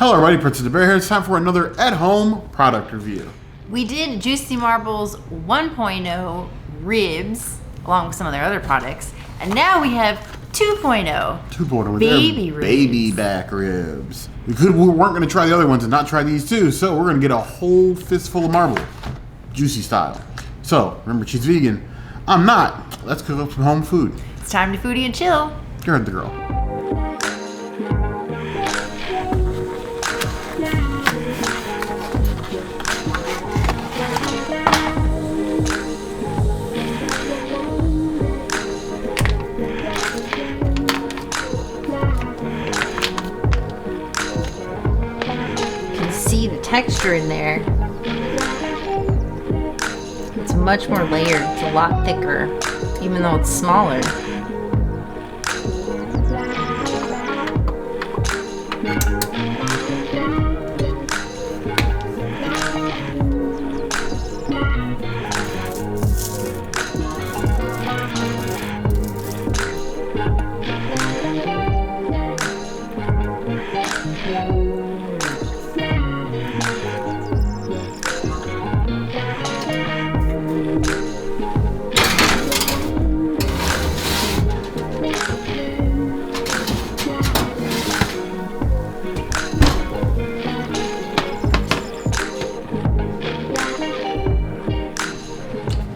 Hello everybody, Prince of the Bear here. It's time for another at-home product review. We did Juicy Marbles 1.0 ribs, along with some of their other products. And now we have 2.0. 2.0 with baby their ribs. baby back ribs. We weren't going to try the other ones and not try these too, so we're going to get a whole fistful of marble, juicy style. So, remember she's vegan. I'm not. Let's cook up some home food. It's time to foodie and chill. You're the girl. See the texture in there. It's much more layered. It's a lot thicker, even though it's smaller.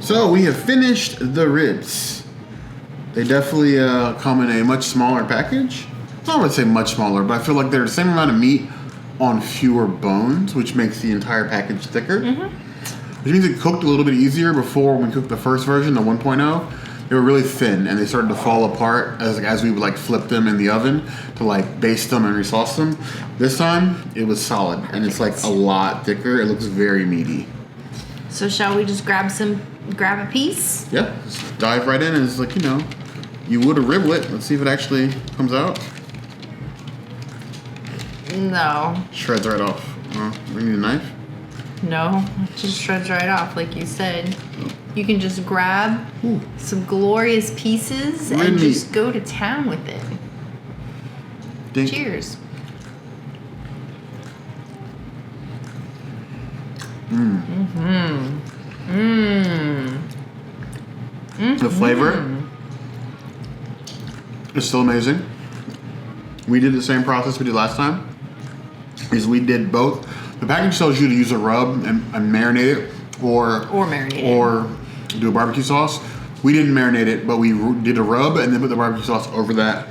So we have finished the ribs. They definitely come in a much smaller package. I would say much smaller, but I feel like they're the same amount of meat on fewer bones, which makes the entire package thicker. Which means it cooked a little bit easier before when we cooked the first version, the 1.0. They were really thin and they started to fall apart as we would like flip them in the oven to like baste them and resauce them. This time it was solid and it's like a lot thicker. It looks very meaty. So shall we just grab a piece? Yeah, just dive right in and it's like, you know, you would a riblet. Let's see if it actually comes out. No. Shreds right off. We need a knife? No, it just shreds right off like you said. You can just grab some glorious pieces and just go to town with it. Dink. Cheers. The flavor is still amazing. We did the same process we did last time. Is we did both. The package tells you to use a rub and marinate it, or do a barbecue sauce. We didn't marinate it, but we did a rub and then put the barbecue sauce over that,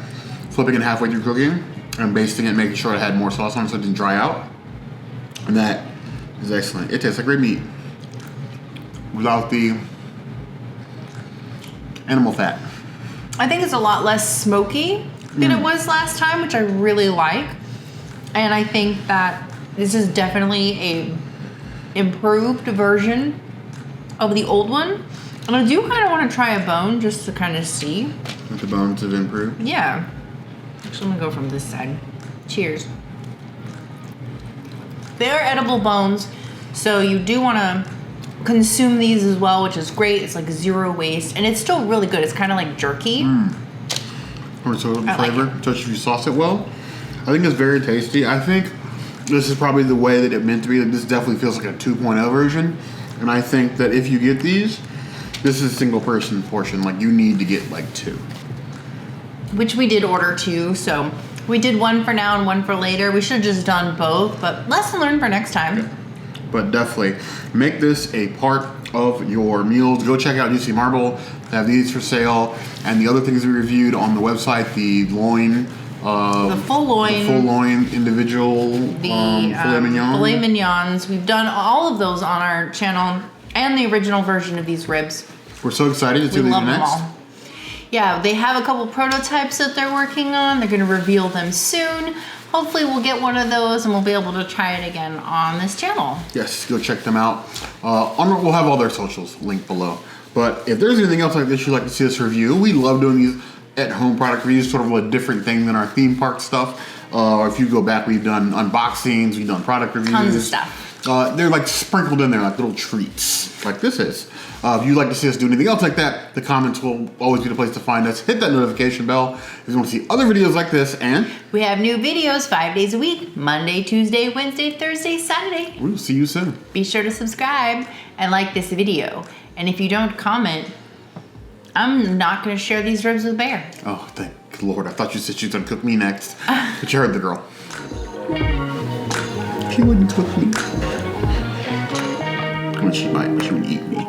flipping it halfway through cooking and basting it, making sure it had more sauce on it so it didn't dry out. And that is excellent. It tastes like red meat without the animal fat. I think it's a lot less smoky than it was last time, which I really like. And I think that this is definitely a improved version of the old one. And I do kind of want to try a bone just to kind of see. If the bones have improved? Yeah. Actually, I'm going to go from this side. Cheers. They are edible bones, so you do want to consume these as well, which is great. It's like zero waste, and it's still really good. It's kind of like jerky. So flavor, especially if you sauce it well. I think it's very tasty. I think this is probably the way that it meant to be. Like, this definitely feels like a 2.0 version, and I think that if you get these, this is a single person portion. Like you need to get like 2. Which we did order 2, so we did one for now and one for later. We should have just done both, but lesson learned for next time. Yeah. But definitely make this a part of your meals. Go check out Juicy Marble. They have these for sale, and the other things we reviewed on the website: the loin, the full loin individual, filet mignon. Filet mignons. We've done all of those on our channel, and the original version of these ribs. We're so excited to see what they do next. All. Yeah, they have a couple prototypes that they're working on. They're going to reveal them soon. Hopefully we'll get one of those and we'll be able to try it again on this channel. Yes, go check them out. We'll have all their socials linked below. But if there's anything else like this you'd like to see us review, we love doing these at-home product reviews, sort of a different thing than our theme park stuff. Or if you go back, we've done unboxings, we've done product reviews. Tons of stuff. They're like sprinkled in there like little treats, like this is. If you'd like to see us do anything else like that, the comments will always be the place to find us. Hit that notification bell if you want to see other videos like this. And we have new videos 5 days a week, Monday, Tuesday, Wednesday, Thursday, Saturday. we'll see you soon. Be sure to subscribe and like this video. And if you don't comment, I'm not going to share these ribs with Bear. Oh, thank Lord. I thought you said she was going to cook me next. But you heard the girl. She wouldn't cook me. Well, she might, but she would eat me.